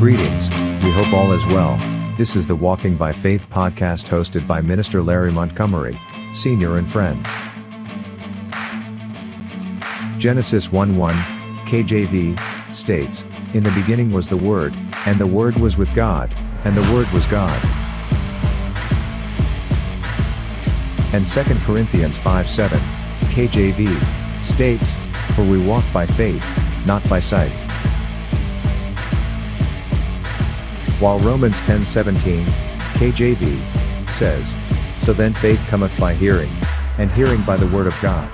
Greetings, we hope all is well. This is the Walking by Faith podcast hosted by Minister Larry Montgomery, Sr. and friends. Genesis 1:1, KJV, states, "In the beginning was the Word, and the Word was with God, and the Word was God." And 2 Corinthians 5:7, KJV, states, "For we walk by faith, not by sight." While Romans 10:17, KJV, says, "So then faith cometh by hearing, and hearing by the word of God."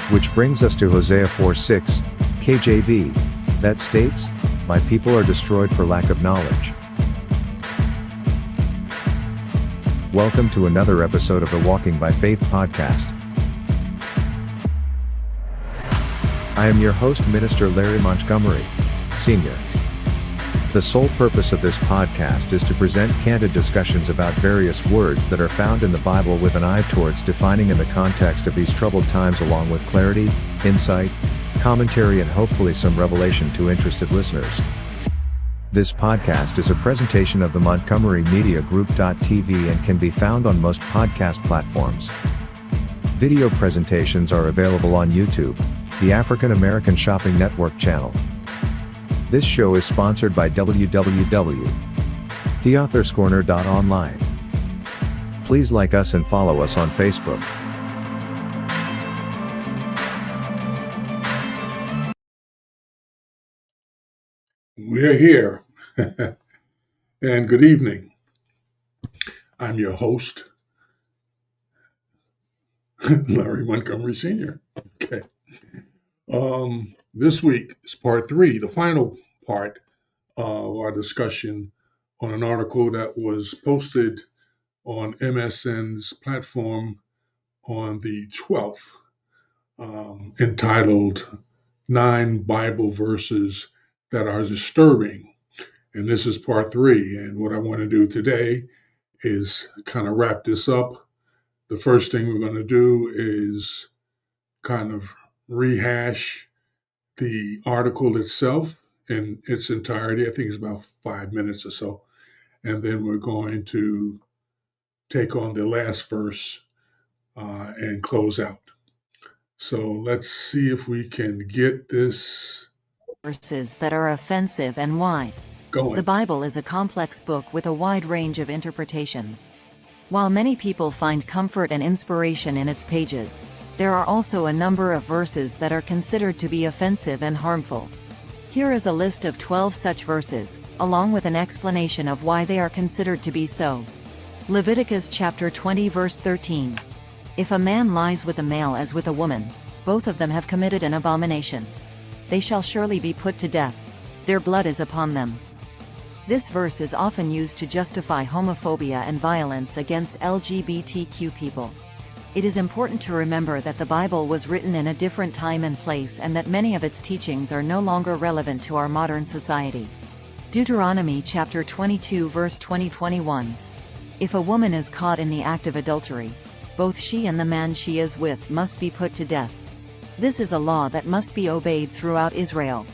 Which brings us to Hosea 4:6, KJV, that states, "My people are destroyed for lack of knowledge." Welcome to another episode of the Walking by Faith podcast. I am your host, Minister Larry Montgomery, Sr. The sole purpose of this podcast is to present candid discussions about various words that are found in the Bible with an eye towards defining in the context of these troubled times, along with clarity, insight, commentary, and hopefully some revelation to interested listeners. This podcast is a presentation of the Montgomery Media Group.tv and can be found on most podcast platforms. Video presentations are available on YouTube, the African American Shopping Network channel. This show is sponsored by www.theauthor'scorner.online. Please like us and follow us on Facebook. We're here, and good evening. I'm your host, Larry Montgomery Sr. Okay. This week is part 3, the final part of our discussion on an article that was posted on MSN's platform on the 12th, entitled 9 Bible Verses That Are Disturbing. And this is part 3. And what I want to do today is kind of wrap this up. The first thing we're going to do is kind of rehash the article itself in its entirety. I think it's about 5 minutes or so. And then we're going to take on the last verse and close out. So let's see if we can get this verses that are offensive and why. going. The Bible is a complex book with a wide range of interpretations. While many people find comfort and inspiration in its pages, there are also a number of verses that are considered to be offensive and harmful. Here is a list of 12 such verses, along with an explanation of why they are considered to be so. Leviticus chapter 20 verse 13. If a man lies with a male as with a woman, both of them have committed an abomination. They shall surely be put to death. Their blood is upon them. This verse is often used to justify homophobia and violence against LGBTQ people. It is important to remember that the Bible was written in a different time and place, and that many of its teachings are no longer relevant to our modern society. Deuteronomy chapter 22 verse 20-21. If a woman is caught in the act of adultery, both she and the man she is with must be put to death. This is a law that must be obeyed throughout Israel.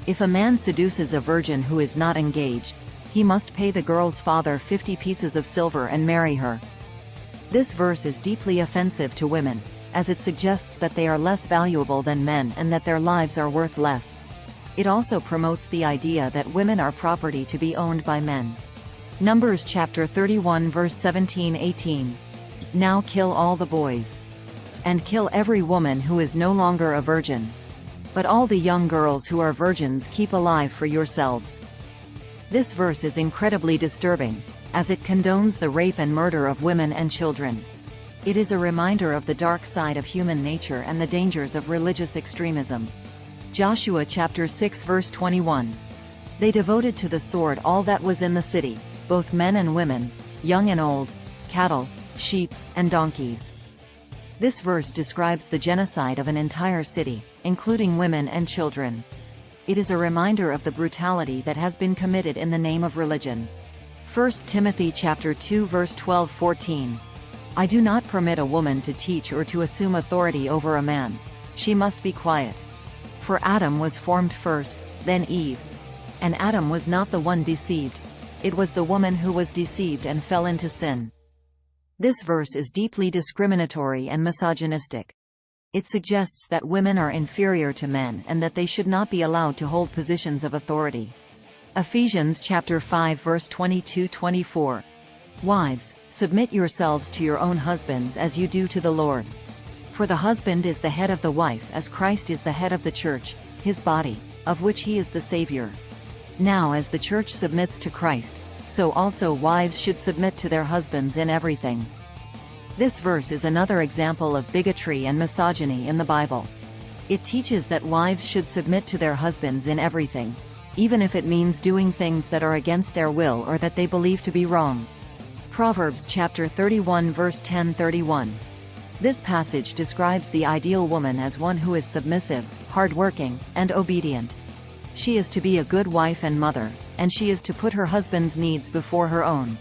If a man seduces a virgin who is not engaged, he must pay the girl's father 50 pieces of silver and marry her. This verse is deeply offensive to women, as it suggests that they are less valuable than men and that their lives are worth less. It also promotes the idea that women are property to be owned by men. Numbers chapter 31 verse 17-18. Now kill all the boys, and kill every woman who is no longer a virgin. But all the young girls who are virgins keep alive for yourselves. This verse is incredibly disturbing, as it condones the rape and murder of women and children. It is a reminder of the dark side of human nature and the dangers of religious extremism. Joshua chapter 6 verse 21. They devoted to the sword all that was in the city, both men and women, young and old, cattle, sheep, and donkeys. This verse describes the genocide of an entire city, including women and children. It is a reminder of the brutality that has been committed in the name of religion. 1 Timothy chapter 2 verse 12-14. I do not permit a woman to teach or to assume authority over a man. She must be quiet. For Adam was formed first, then Eve. And Adam was not the one deceived. It was the woman who was deceived and fell into sin. This verse is deeply discriminatory and misogynistic. It suggests that women are inferior to men and that they should not be allowed to hold positions of authority. Ephesians chapter 5 verse 22-24. Wives, submit yourselves to your own husbands as you do to the Lord. For the husband is the head of the wife as Christ is the head of the church, his body, of which he is the Savior. Now as the church submits to Christ, so also wives should submit to their husbands in everything. This verse is another example of bigotry and misogyny in the Bible. It teaches that wives should submit to their husbands in everything, even if it means doing things that are against their will or that they believe to be wrong. Proverbs chapter 31 verse 10-31. This passage describes the ideal woman as one who is submissive, hardworking, and obedient. She is to be a good wife and mother, and she is to put her husband's needs before her own.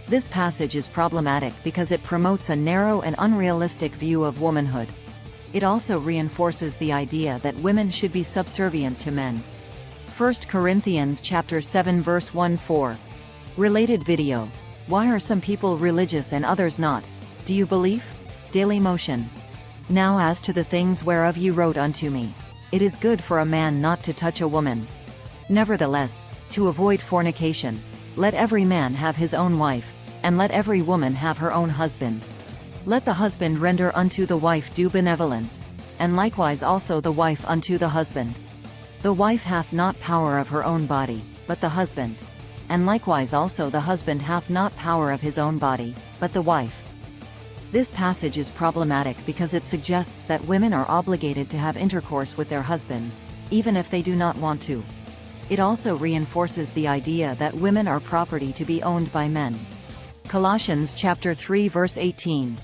This passage is problematic because it promotes a narrow and unrealistic view of womanhood. It also reinforces the idea that women should be subservient to men. 1 Corinthians chapter 7 verse 1-4. Related video. Why are some people religious and others not? Do you believe? Daily Motion. Now as to the things whereof ye wrote unto me, it is good for a man not to touch a woman. Nevertheless, to avoid fornication, let every man have his own wife, and let every woman have her own husband. Let the husband render unto the wife due benevolence, and likewise also the wife unto the husband. The wife hath not power of her own body, but the husband. And likewise also the husband hath not power of his own body, but the wife. This passage is problematic because it suggests that women are obligated to have intercourse with their husbands, even if they do not want to. It also reinforces the idea that women are property to be owned by men. Colossians chapter 3 verse 18.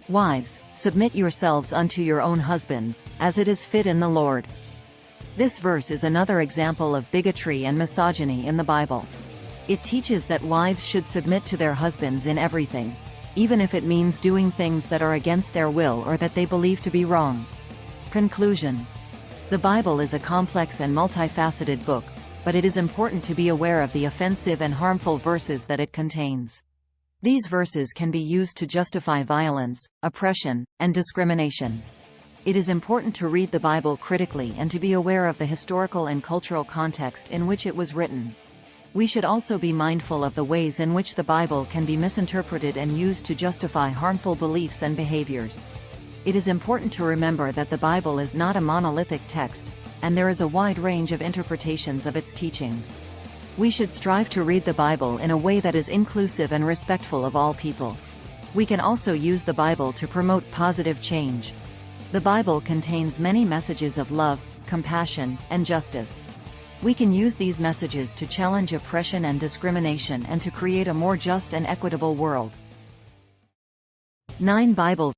Wives, submit yourselves unto your own husbands, as it is fit in the Lord. This verse is another example of bigotry and misogyny in the Bible. It teaches that wives should submit to their husbands in everything, even if it means doing things that are against their will or that they believe to be wrong. Conclusion. The Bible is a complex and multifaceted book, but it is important to be aware of the offensive and harmful verses that it contains. These verses can be used to justify violence, oppression, and discrimination. It is important to read the Bible critically and to be aware of the historical and cultural context in which it was written. We should also be mindful of the ways in which the Bible can be misinterpreted and used to justify harmful beliefs and behaviors. It is important to remember that the Bible is not a monolithic text, and there is a wide range of interpretations of its teachings. We should strive to read the Bible in a way that is inclusive and respectful of all people. We can also use the Bible to promote positive change. The Bible contains many messages of love, compassion, and justice. We can use these messages to challenge oppression and discrimination and to create a more just and equitable world. 9 Bible.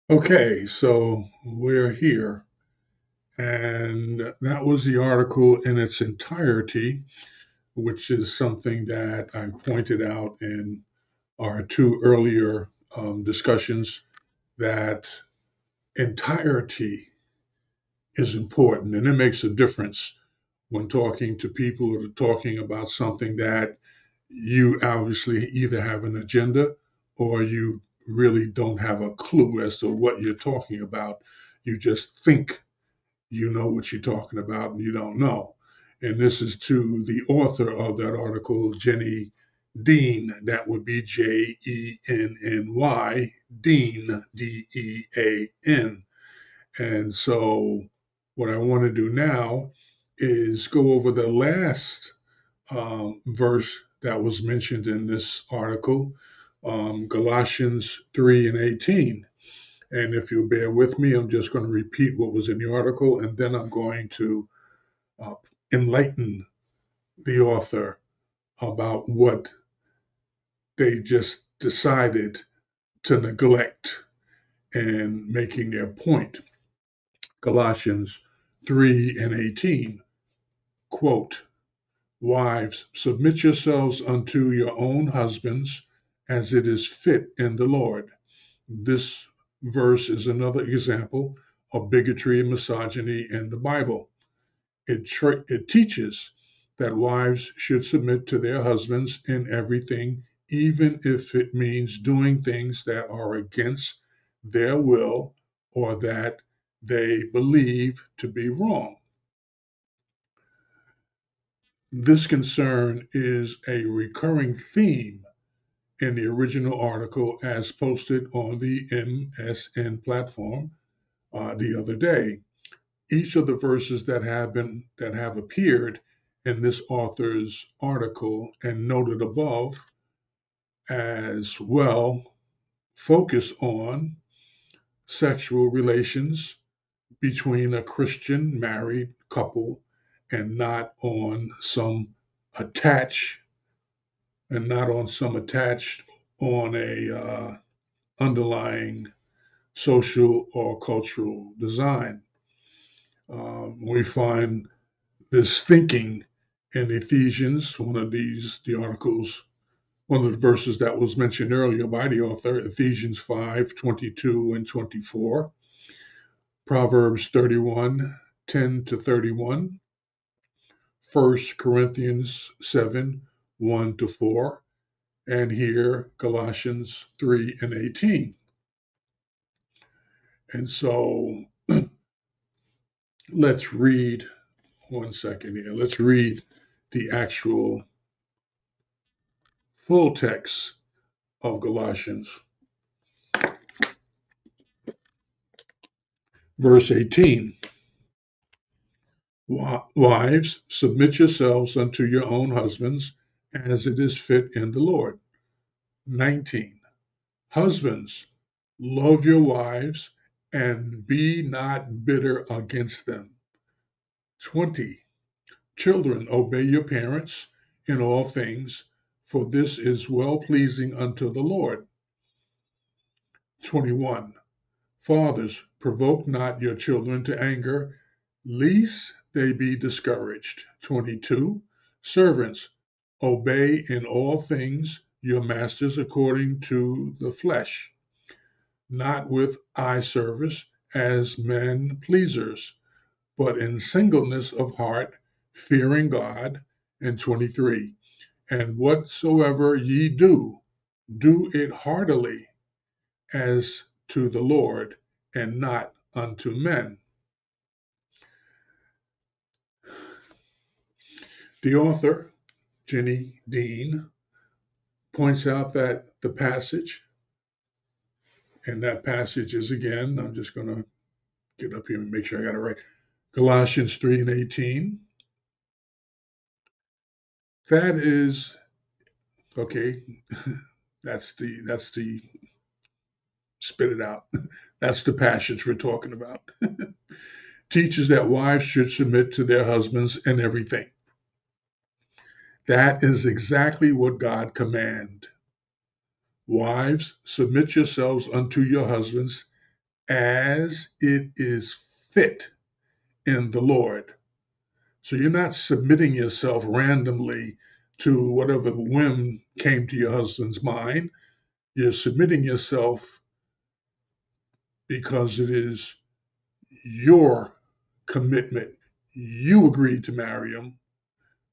Okay, so we're here. And that was the article in its entirety, which is something that I pointed out in our 2 earlier discussions, that entirety is important, and it makes a difference when talking to people who are talking about something that you obviously either have an agenda or you really don't have a clue as to what you're talking about. You just think you know what you're talking about and you don't know. And this is to the author of that article, Jenny Dean. That would be Jenny, Dean, Dean. And so what I want to do now is go over the last verse that was mentioned in this article, Galatians 3:18. And if you'll bear with me, I'm just going to repeat what was in the article, and then I'm going to enlighten the author about what they just decided to neglect in making their point. Galatians 3:18, quote, "Wives, submit yourselves unto your own husbands, as it is fit in the Lord." This verse is another example of bigotry and misogyny in the Bible. It teaches that wives should submit to their husbands in everything, even if it means doing things that are against their will or that they believe to be wrong. This concern is a recurring theme in the original article as posted on the MSN platform the other day. Each of the verses that have appeared in this author's article and noted above as well focus on sexual relations between a Christian married couple and not on some attached on a underlying social or cultural design. We find this thinking in Ephesians, one of the verses that was mentioned earlier by the author, Ephesians 5:22 and 24, Proverbs 31:10-31, 1 Corinthians 7:1-4, and here Galatians 3:18. And so let's read one second here. Let's read the actual full text of Galatians. Verse 18. Wives, submit yourselves unto your own husbands, as it is fit in the Lord. 19. Husbands, love your wives, and be not bitter against them. 20. Children, obey your parents in all things, for this is well-pleasing unto the Lord. 21. Fathers, provoke not your children to anger, lest they be discouraged. 22. Servants, obey in all things your masters according to the flesh, not with eye service as men pleasers, but in singleness of heart, fearing God. And 23. And whatsoever ye do, do it heartily as to the Lord and not unto men. The author, Jenny Dean, points out that the passage, and that passage is again, I'm just going to get up here and make sure I got it right, Galatians 3:18. That is, okay, that's the spit it out. That's the passage we're talking about. Teaches that wives should submit to their husbands in everything. That is exactly what God commanded. Wives, submit yourselves unto your husbands as it is fit in the Lord. So you're not submitting yourself randomly to whatever whim came to your husband's mind. You're submitting yourself because it is your commitment. You agreed to marry him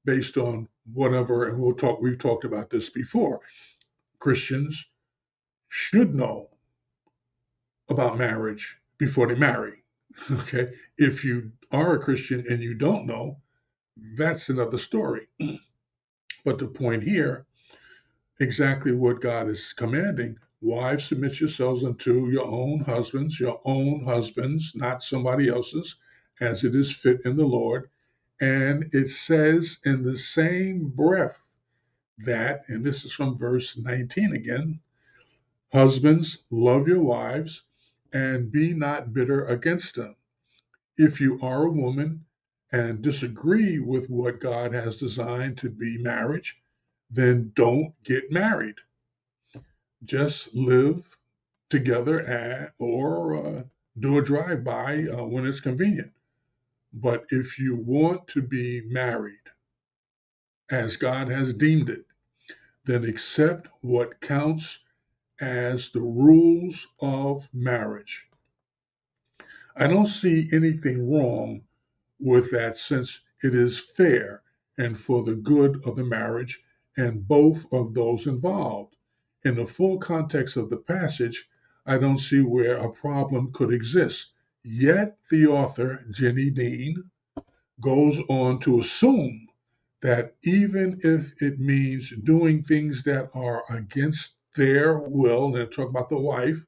based on whatever, and we've talked about this before. Christians should know about marriage before they marry. Okay? If you are a Christian and you don't know, that's another story. But the point here, exactly what God is commanding, wives, submit yourselves unto your own husbands, not somebody else's, as it is fit in the Lord. And it says in the same breath that, and this is from verse 19 again, husbands, love your wives and be not bitter against them. If you are a woman and disagree with what God has designed to be marriage, then don't get married. Just live together or do a drive-by when it's convenient. But if you want to be married as God has deemed it, then accept what counts as the rules of marriage. I don't see anything wrong with that since it is fair and for the good of the marriage and both of those involved. In the full context of the passage, I don't see where a problem could exist. Yet the author, Jenny Dean, goes on to assume that even if it means doing things that are against their will, and talk about the wife,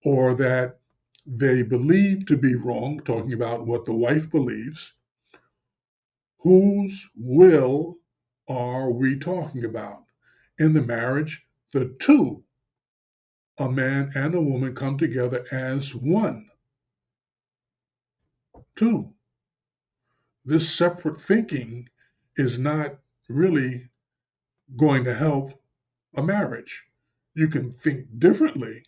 or that they believe to be wrong, talking about what the wife believes, whose will are we talking about? In the marriage, the two, a man and a woman, come together as one. Two. This separate thinking is not really going to help a marriage. You can think differently,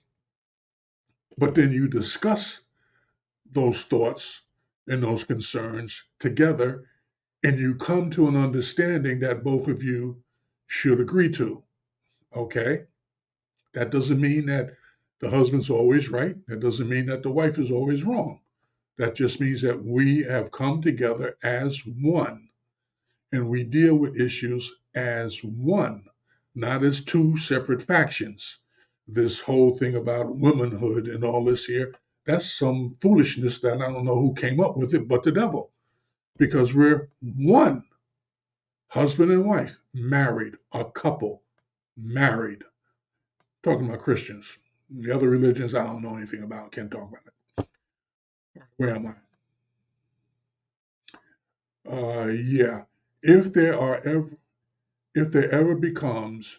but then you discuss those thoughts and those concerns together, and you come to an understanding that both of you should agree to. Okay? That doesn't mean that the husband's always right. That doesn't mean that the wife is always wrong. That just means that we have come together as one and we deal with issues as one, not as two separate factions. This whole thing about womanhood and all this here, that's some foolishness that I don't know who came up with it but the devil, because we're one, husband and wife, married, a couple, married. Talking about Christians. The other religions I don't know anything about, can't talk about it. Where am I? Yeah. If there ever becomes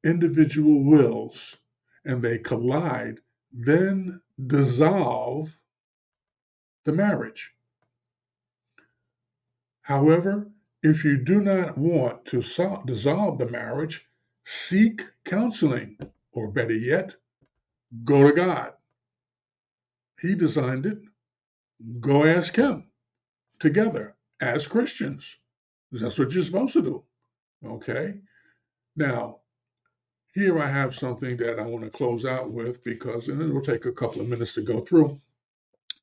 individual wills and they collide, then dissolve the marriage. However, if you do not want to dissolve the marriage, seek counseling, or better yet, go to God. He designed it. Go ask Him together as Christians. That's what you're supposed to do. Okay? Now, here I have something that I want to close out with because, and it will take a couple of minutes to go through,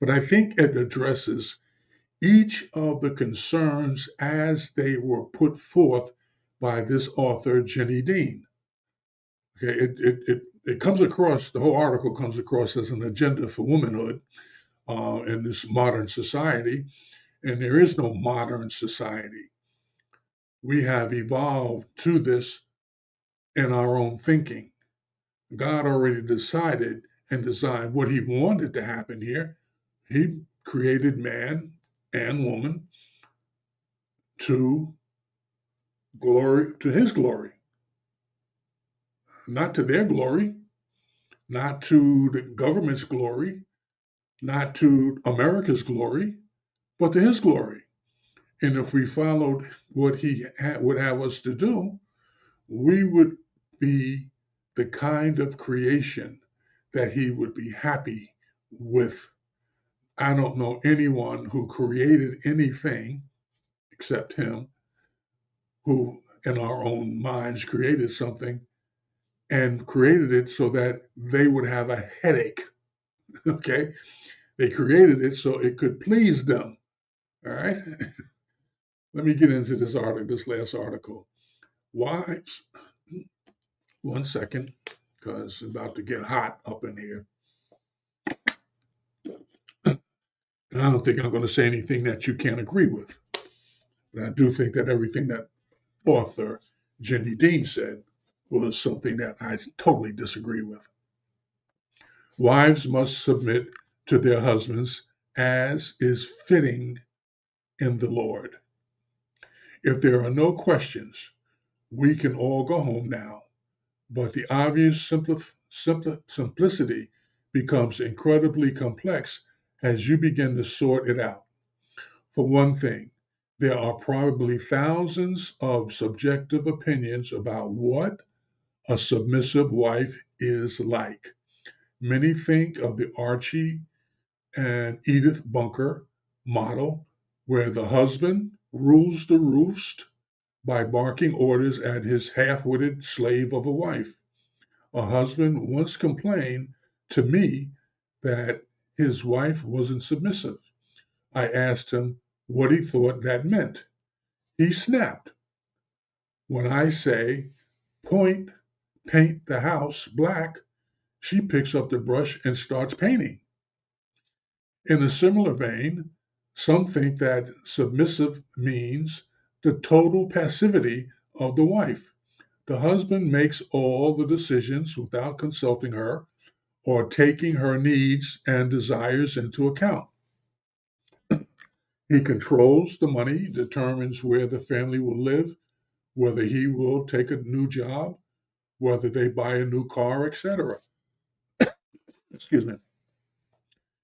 but I think it addresses each of the concerns as they were put forth by this author, Jenny Dean. Okay, it comes across, the whole article comes across as an agenda for womanhood in this modern society, and there is no modern society. We have evolved to this in our own thinking. God already decided and designed what He wanted to happen here. He created man and woman to His glory, not to their glory, not to the government's glory, not to America's glory, but to His glory. And if we followed what He would have us to do, we would be the kind of creation that He would be happy with. I don't know anyone who created anything except Him, who in our own minds created something and created it so that they would have a headache. Okay? They created it so it could please them. All right? Let me get into this last article. Wives, one second, because it's about to get hot up in here. And I don't think I'm going to say anything that you can't agree with. But I do think that everything that author Jenny Dean said was something that I totally disagree with. Wives must submit to their husbands as is fitting in the Lord. If there are no questions, we can all go home now. But the obvious simplicity becomes incredibly complex as you begin to sort it out. For one thing, there are probably thousands of subjective opinions about what a submissive wife is like. Many think of the Archie and Edith Bunker model, where the husband rules the roost by barking orders at his half-witted slave of a wife. A husband once complained to me that his wife wasn't submissive. I asked him what he thought that meant. He snapped. When I say, paint the house black, she picks up the brush and starts painting. In a similar vein, some think that submissive means the total passivity of the wife. The husband makes all the decisions without consulting her or taking her needs and desires into account. He controls the money, determines where the family will live, whether he will take a new job, whether they buy a new car, etc. Excuse me.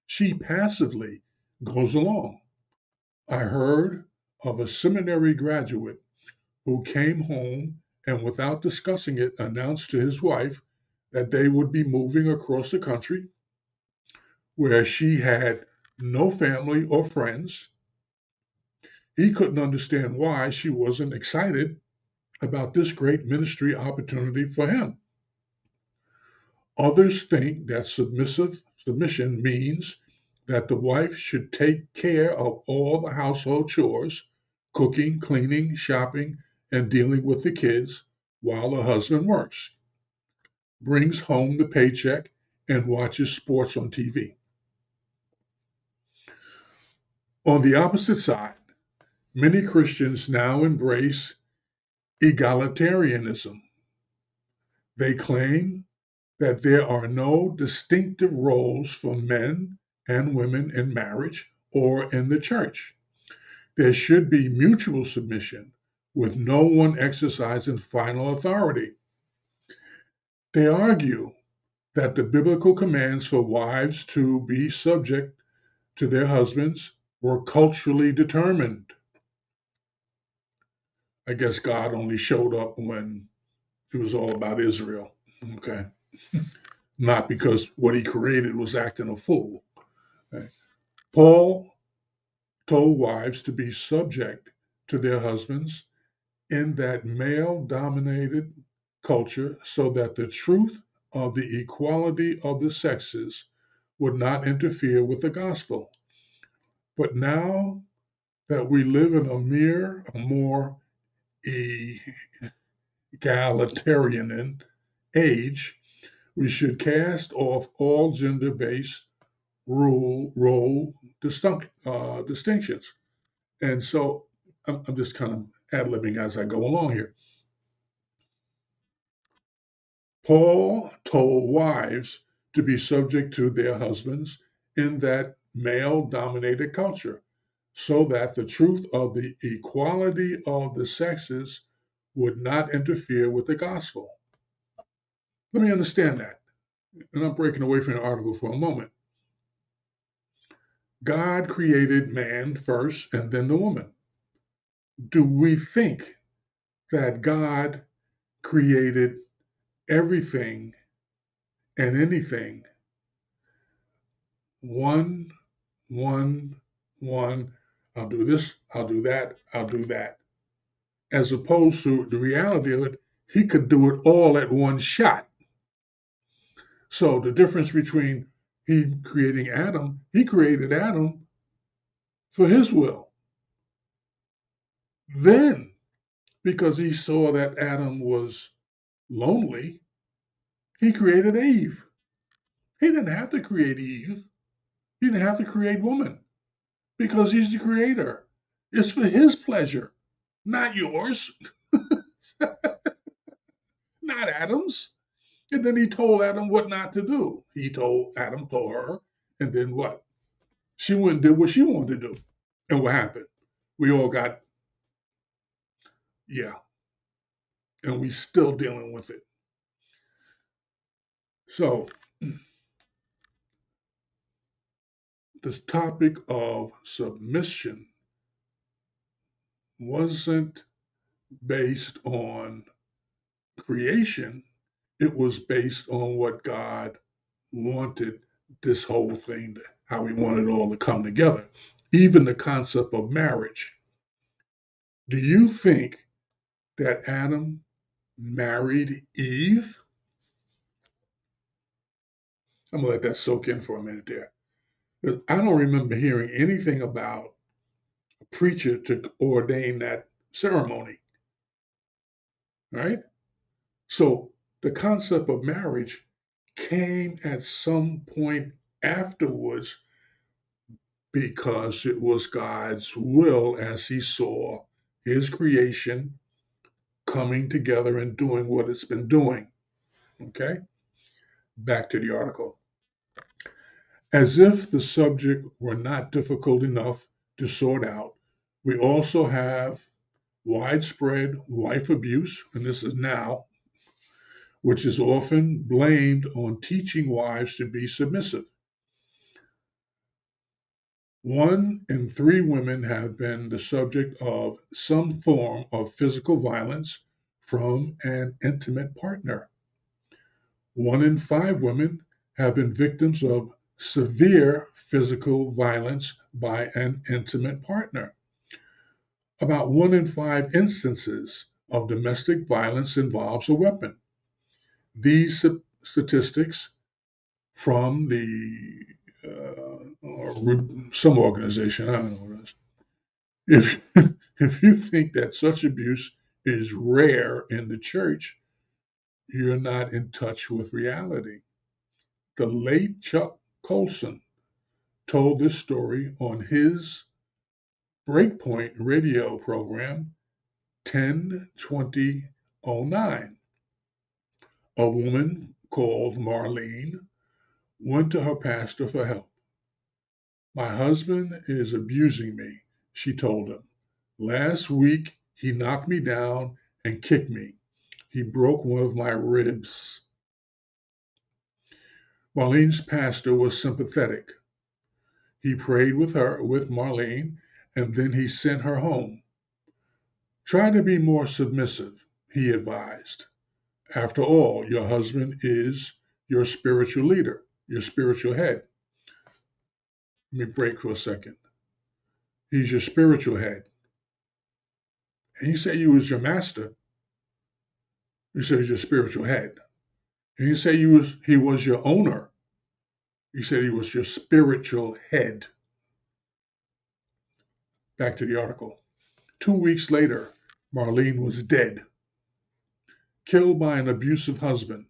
She passively goes along. I heard of a seminary graduate who came home and, without discussing it, announced to his wife that they would be moving across the country where she had no family or friends. He couldn't understand why she wasn't excited about this great ministry opportunity for him. Others think that submission means that the wife should take care of all the household chores, cooking, cleaning, shopping, and dealing with the kids while the husband works, brings home the paycheck, and watches sports on TV. On the opposite side, many Christians now embrace egalitarianism. They claim that there are no distinctive roles for men and women in marriage or in the church. There should be mutual submission with no one exercising final authority. They argue that the biblical commands for wives to be subject to their husbands were culturally determined. I guess God only showed up when it was all about Israel. Okay. Not because what he created was acting a fool. Okay. Paul told wives to be subject to their husbands in that male dominated culture so that the truth of the equality of the sexes would not interfere with the gospel. But now that we live in a more egalitarian age, we should cast off all gender-based role distinctions. And so I'm just kind of ad-libbing as I go along here. Paul told wives to be subject to their husbands in that male-dominated culture, so that the truth of the equality of the sexes would not interfere with the gospel. Let me understand that. And I'm breaking away from the article for a moment. God created man first and then the woman. Do we think that God created everything and anything one, I'll do this, I'll do that, I'll do that, as opposed to the reality of it, he could do it all at one shot. So the difference between he created Adam for his will. Then, because he saw that Adam was lonely, he created Eve. He didn't have to create Eve. He didn't have to create woman because he's the creator. It's for his pleasure, not yours, not Adam's. And then he told Adam what not to do. Adam told her, and then what? She went and did what she wanted to do. And what happened? We all got, and we still dealing with it. So this topic of submission wasn't based on creation. It was based on what God wanted this whole thing, how he wanted it all to come together. Even the concept of marriage. Do you think that Adam married Eve? I'm going to let that soak in for a minute there. But I don't remember hearing anything about a preacher to ordain that ceremony, right? So the concept of marriage came at some point afterwards because it was God's will as he saw his creation coming together and doing what it's been doing. Okay? Back to the article. As if the subject were not difficult enough to sort out, we also have widespread wife abuse, and this is now, which is often blamed on teaching wives to be submissive. 1 in 3 women have been the subject of some form of physical violence from an intimate partner. 1 in 5 women have been victims of severe physical violence by an intimate partner. About 1 in 5 instances of domestic violence involves a weapon. These statistics from the some organization, I don't know what it is. If you think that such abuse is rare in the church, you're not in touch with reality. The late Chuck Colson told this story on his Breakpoint radio program 10/20/09. A woman called Marlene went to her pastor for help. My husband is abusing me, she told him. Last week, he knocked me down and kicked me. He broke one of my ribs. Marlene's pastor was sympathetic. He prayed with Marlene, and then he sent her home. Try to be more submissive, he advised. After all, your husband is your spiritual leader, your spiritual head. Let me break for a second. He's your spiritual head. And he said he was your master. He said he's your spiritual head. And he said he was your owner. He said he was your spiritual head. Back to the article. 2 weeks later, Marlene was dead, killed by an abusive husband.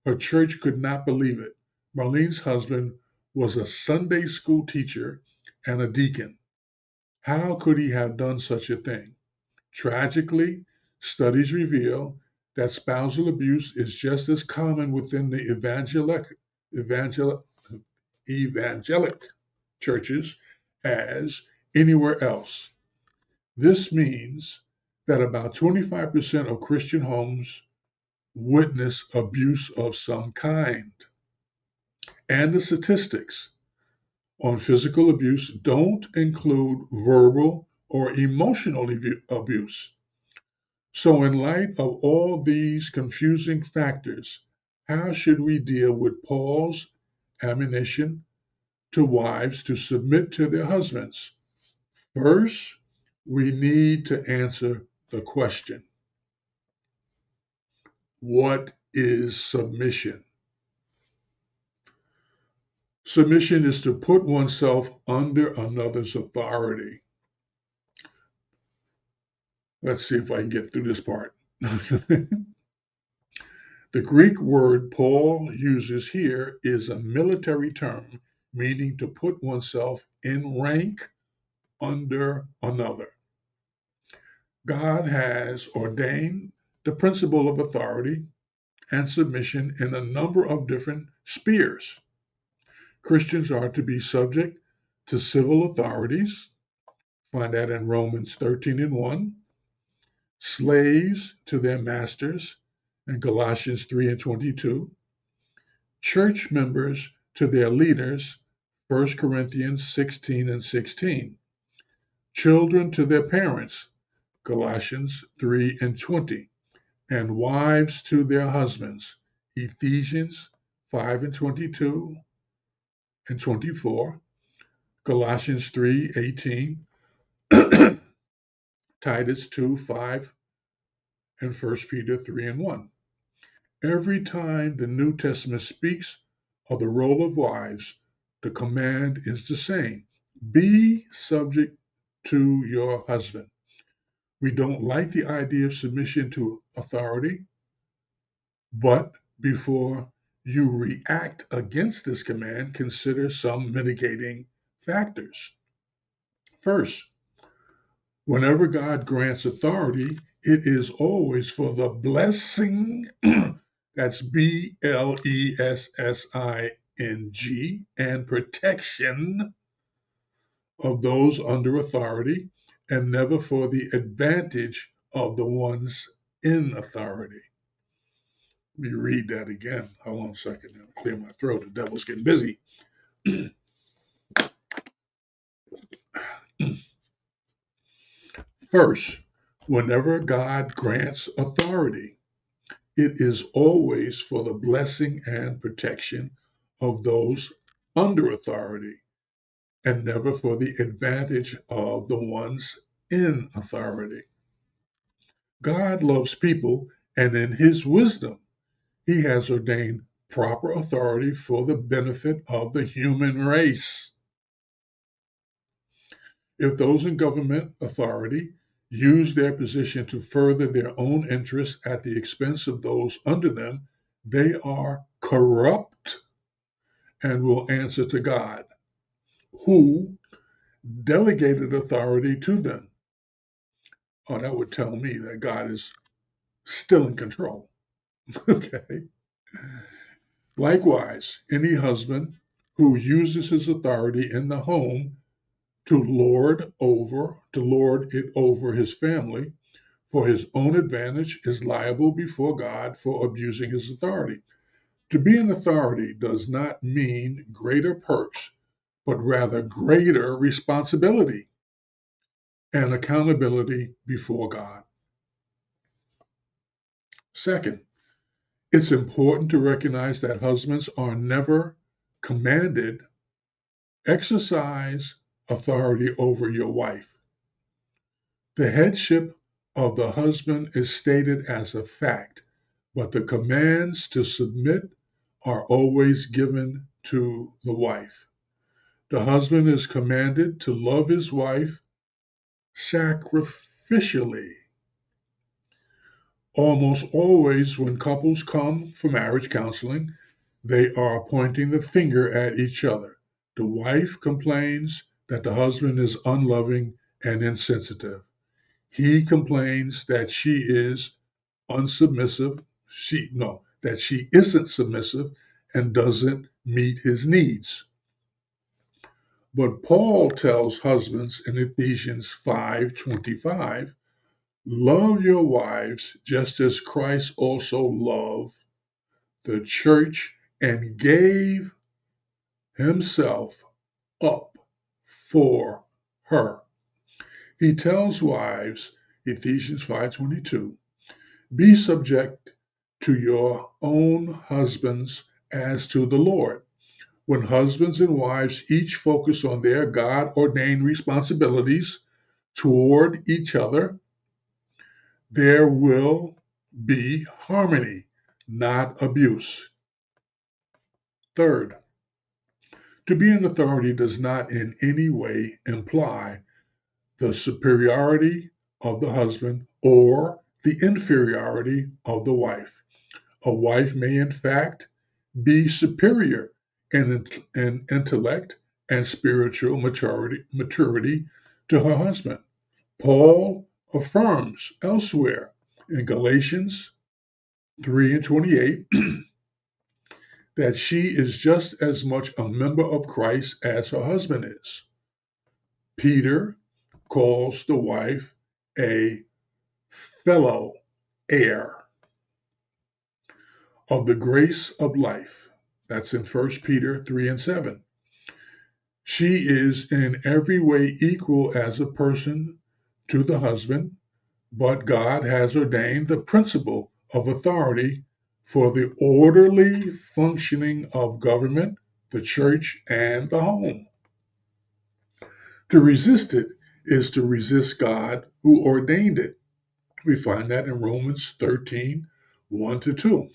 Her church could not believe it. Marlene's husband was a Sunday school teacher and a deacon. How could he have done such a thing? Tragically, studies reveal that spousal abuse is just as common within the evangelic churches as anywhere else. This means that about 25% of Christian homes witness abuse of some kind. And the statistics on physical abuse don't include verbal or emotional abuse. So, in light of all these confusing factors, how should we deal with Paul's admonition to wives to submit to their husbands? First, we need to answer the question, what is submission? Submission is to put oneself under another's authority. Let's see if I can get through this part. The Greek word Paul uses here is a military term meaning to put oneself in rank under another. God has ordained the principle of authority and submission in a number of different spheres. Christians are to be subject to civil authorities. Find that in Romans 13:1. Slaves to their masters in Colossians 3:22. Church members to their leaders, 1 Corinthians 16:16. Children to their parents, Colossians 3:20. And wives to their husbands, Ephesians 5:22 and 24, Colossians 3:18, Titus 2:5, and 1 Peter 3:1. Every time the New Testament speaks of the role of wives, the command is the same. Be subject to your husband. We don't like the idea of submission to authority, but before you react against this command, consider some mitigating factors. First, whenever God grants authority, it is always for the blessing, that's BLESSING, and protection of those under authority, and never for the advantage of the ones in authority. Let me read that again. Hold on a second. I'll clear my throat. The devil's getting busy. First, whenever God grants authority, it is always for the blessing and protection of those under authority, and never for the advantage of the ones in authority. God loves people, and in his wisdom, he has ordained proper authority for the benefit of the human race. If those in government authority use their position to further their own interests at the expense of those under them, they are corrupt and will answer to God, who delegated authority to them. Oh, that would tell me that God is still in control. Okay. Likewise, any husband who uses his authority in the home to lord it over his family for his own advantage is liable before God for abusing his authority. To be an authority does not mean greater perks, but rather greater responsibility and accountability before God. Second, it's important to recognize that husbands are never commanded exercise authority over your wife. The headship of the husband is stated as a fact, but the commands to submit are always given to the wife. The husband is commanded to love his wife sacrificially. Almost always, when couples come for marriage counseling, they are pointing the finger at each other. The wife complains that the husband is unloving and insensitive. He complains that she is unsubmissive. That she isn't submissive and doesn't meet his needs. But Paul tells husbands in Ephesians 5:25, love your wives just as Christ also loved the church and gave himself up for her. He tells wives, Ephesians 5:22, be subject to your own husbands as to the Lord. When husbands and wives each focus on their God-ordained responsibilities toward each other, there will be harmony, not abuse. Third, to be an authority does not in any way imply the superiority of the husband or the inferiority of the wife. A wife may, in fact, be superior in intellect and spiritual maturity to her husband. Paul affirms elsewhere in Galatians 3:28 that she is just as much a member of Christ as her husband is. Peter calls the wife a fellow heir of the grace of life. That's in 1 Peter 3:7. She is in every way equal as a person to the husband, but God has ordained the principle of authority for the orderly functioning of government, the church, and the home. To resist it is to resist God who ordained it. We find that in Romans 13:1-2.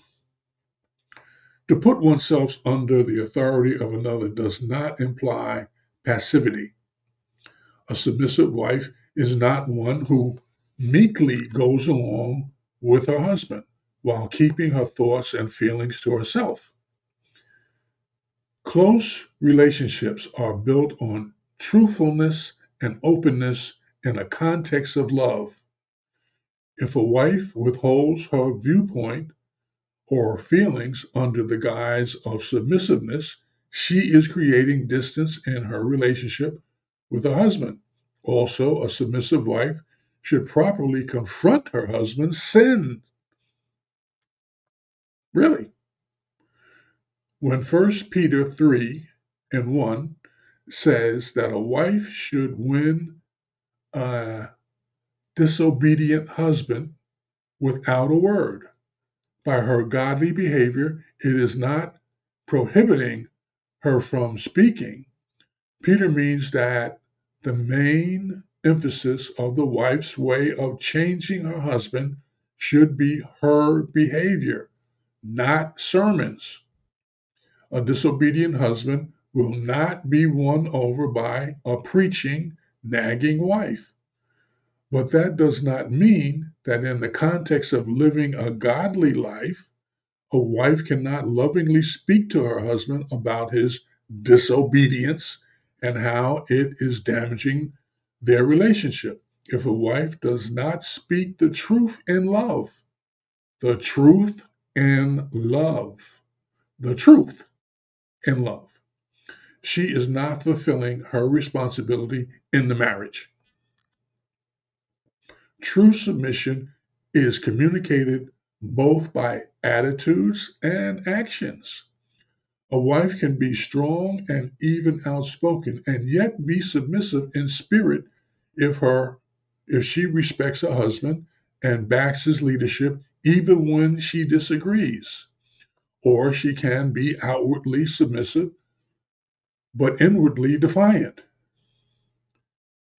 To put oneself under the authority of another does not imply passivity. A submissive wife is not one who meekly goes along with her husband while keeping her thoughts and feelings to herself. Close relationships are built on truthfulness and openness in a context of love. If a wife withholds her viewpoint or feelings under the guise of submissiveness, she is creating distance in her relationship with her husband. Also, a submissive wife should properly confront her husband's sin. Really. When 1 Peter 3:1 says that a wife should win a disobedient husband without a word, by her godly behavior, it is not prohibiting her from speaking. Peter means that the main emphasis of the wife's way of changing her husband should be her behavior, not sermons. A disobedient husband will not be won over by a preaching, nagging wife. But that does not mean that in the context of living a godly life, a wife cannot lovingly speak to her husband about his disobedience and how it is damaging their relationship. If a wife does not speak the truth in love, the truth in love, the truth in love, she is not fulfilling her responsibility in the marriage. True submission is communicated both by attitudes and actions. A wife can be strong and even outspoken and yet be submissive in spirit if she respects her husband and backs his leadership even when she disagrees. Or she can be outwardly submissive but inwardly defiant,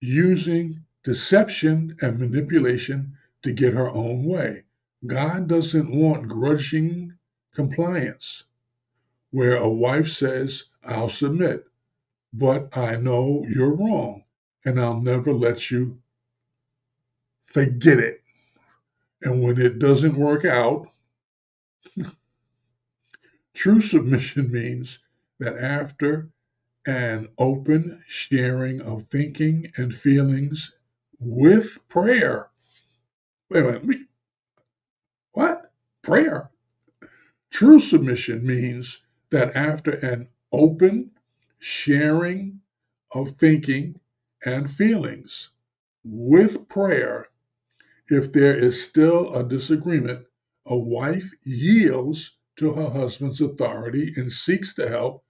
using deception and manipulation to get her own way. God doesn't want grudging compliance, where a wife says, I'll submit, but I know you're wrong, and I'll never let you forget it. And when it doesn't work out, true submission means that after an open sharing of thinking and feelings with prayer. Wait a minute, what? Prayer? True submission means that after an open sharing of thinking and feelings with prayer, if there is still a disagreement, a wife yields to her husband's authority and seeks to help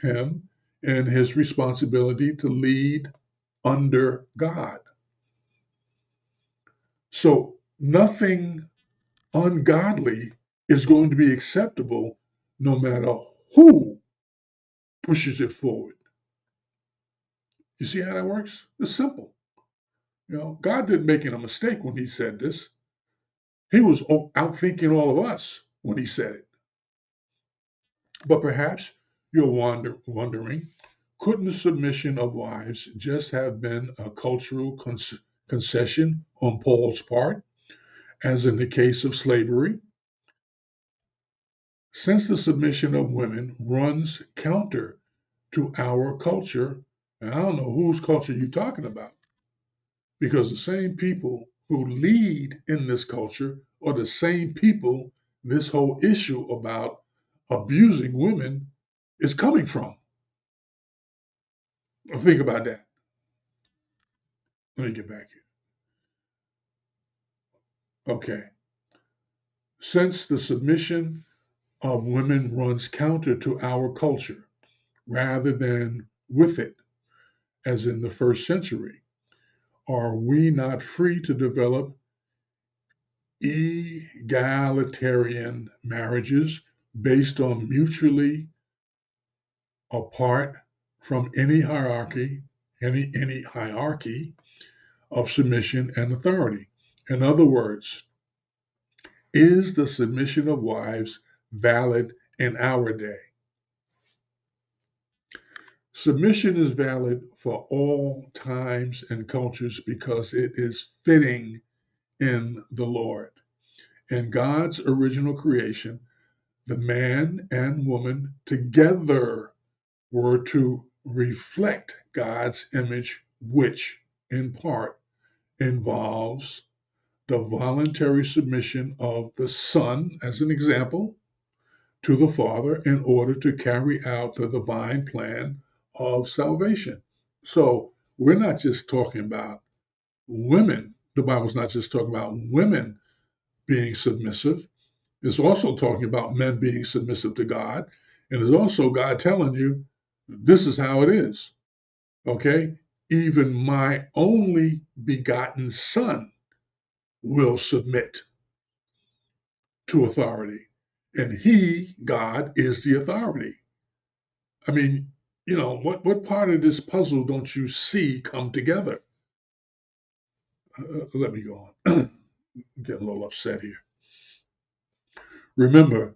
him in his responsibility to lead under God. So nothing ungodly is going to be acceptable no matter who pushes it forward. You see how that works? It's simple. God didn't make a mistake when he said this. He was outthinking all of us when he said it. But perhaps you're wondering, couldn't the submission of wives just have been a cultural concession on Paul's part, as in the case of slavery? Since the submission of women runs counter to our culture, and I don't know whose culture you're talking about, because the same people who lead in this culture are the same people this whole issue about abusing women is coming from. Think about that. Let me get back here. Okay. Since the submission of women runs counter to our culture rather than with it, as in the first century, are we not free to develop egalitarian marriages based on mutually apart from any hierarchy of submission and authority? In other words, is the submission of wives valid in our day. Submission is valid for all times and cultures because it is fitting in the Lord. In God's original creation, the man and woman together were to reflect God's image, which in part involves the voluntary submission of the Son, as an example, to the Father in order to carry out the divine plan of salvation. So we're not just talking about women. The Bible's not just talking about women being submissive. It's also talking about men being submissive to God. And it's also God telling you, this is how it is. Okay? Even my only begotten Son will submit to authority. And he, God, is the authority. I mean, what part of this puzzle don't you see come together? Let me go on. Get a little upset here. Remember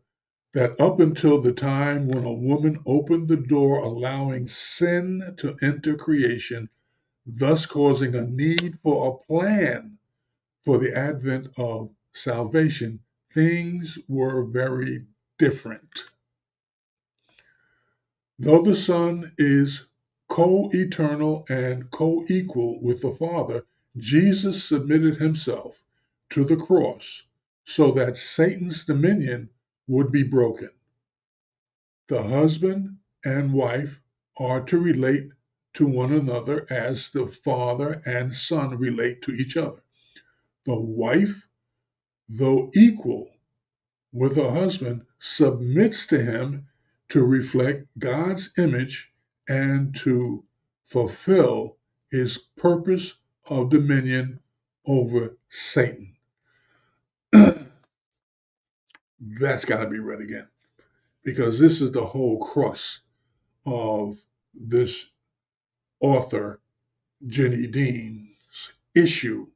that up until the time when a woman opened the door allowing sin to enter creation, thus causing a need for a plan for the advent of salvation, things were very different. Though the Son is co-eternal and co-equal with the Father, Jesus submitted himself to the cross so that Satan's dominion would be broken. The husband and wife are to relate to one another as the father and son relate to each other. The wife, though equal with her husband, submits to him to reflect God's image and to fulfill his purpose of dominion over Satan. That's got to be read again, because this is the whole crux of this author, Jenny Dean's issue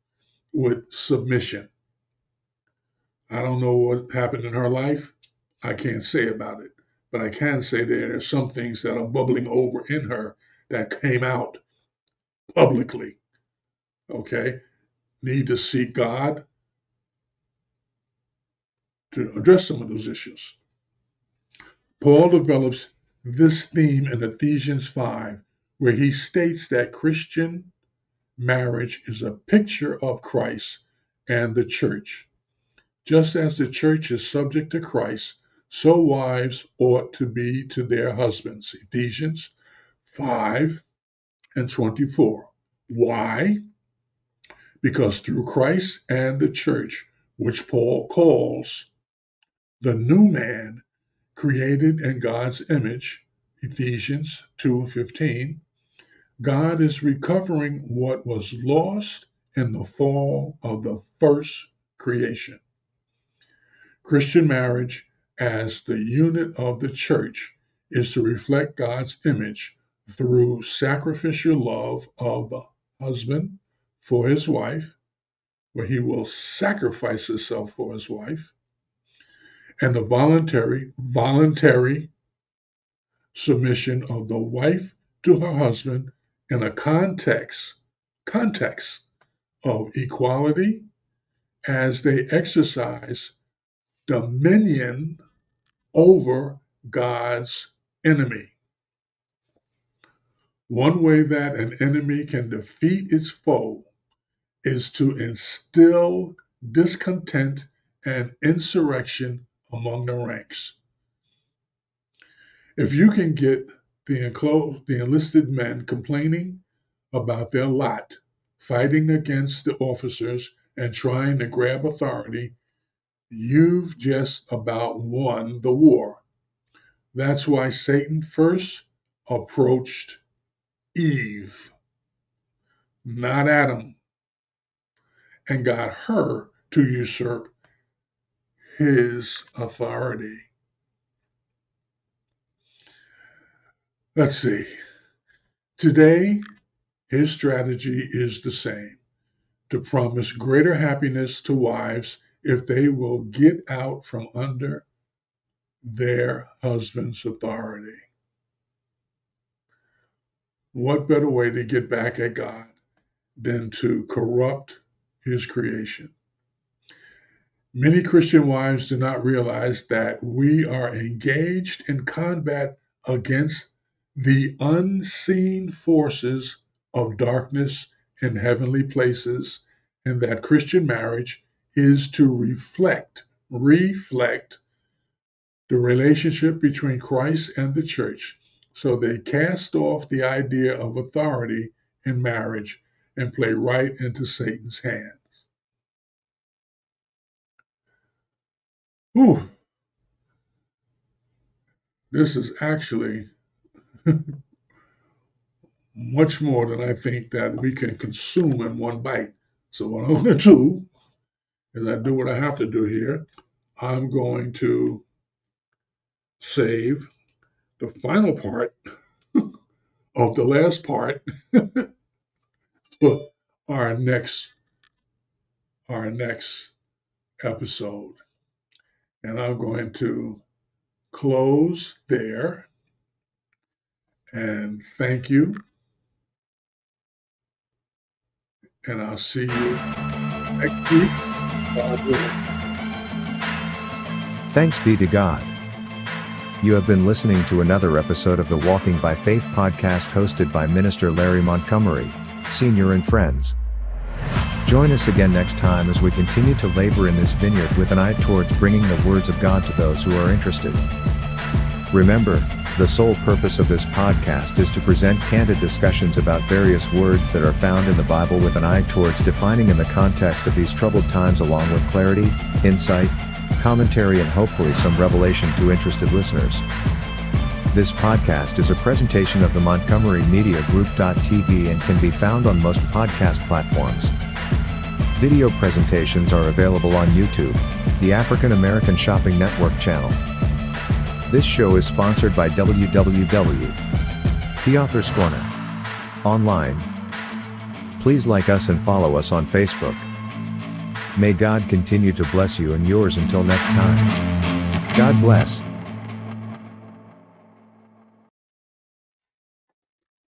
with submission. I don't know what happened in her life. I can't say about it. But I can say there are some things that are bubbling over in her that came out publicly. Okay? Need to seek God to address some of those issues. Paul develops this theme in Ephesians 5, where he states that Christian marriage is a picture of Christ and the church. Just as the church is subject to Christ, so wives ought to be to their husbands. Ephesians 5:24. Why? Because through Christ and the church, which Paul calls the new man created in God's image, Ephesians 2:15, God is recovering what was lost in the fall of the first creation. Christian marriage as the unit of the church is to reflect God's image through sacrificial love of the husband for his wife, where he will sacrifice himself for his wife, and the voluntary submission of the wife to her husband in a context of equality as they exercise dominion over God's enemy. One way that an enemy can defeat its foe is to instill discontent and insurrection among the ranks. If you can get the enlisted men complaining about their lot, fighting against the officers, and trying to grab authority, you've just about won the war. That's why Satan first approached Eve, not Adam, and got her to usurp his authority. Let's see. Today, his strategy is the same, to promise greater happiness to wives if they will get out from under their husband's authority. What better way to get back at God than to corrupt his creation? Many Christian wives do not realize that we are engaged in combat against the unseen forces of darkness in heavenly places, and that Christian marriage is to reflect the relationship between Christ and the church. So they cast off the idea of authority in marriage and play right into Satan's hands. Whew. This is actually much more than I think that we can consume in one bite. So what I'm going to do is I do what I have to do here. I'm going to save the final part of the last part for our next episode. And I'm going to close there and thank you. And I'll see you next week. Thanks be to God. You have been listening to another episode of the Walking by Faith podcast hosted by Minister Larry Montgomery, Sr. and friends. Join us again next time as we continue to labor in this vineyard with an eye towards bringing the words of God to those who are interested. Remember, the sole purpose of this podcast is to present candid discussions about various words that are found in the Bible with an eye towards defining in the context of these troubled times, along with clarity, insight, commentary, and hopefully some revelation to interested listeners. This podcast is a presentation of the Montgomery Media Group.tv and can be found on most podcast platforms. Video presentations are available on YouTube, the African American Shopping Network channel. This show is sponsored by The Author's Corner online. Please like us and follow us on Facebook. May God continue to bless you and yours until next time. God bless.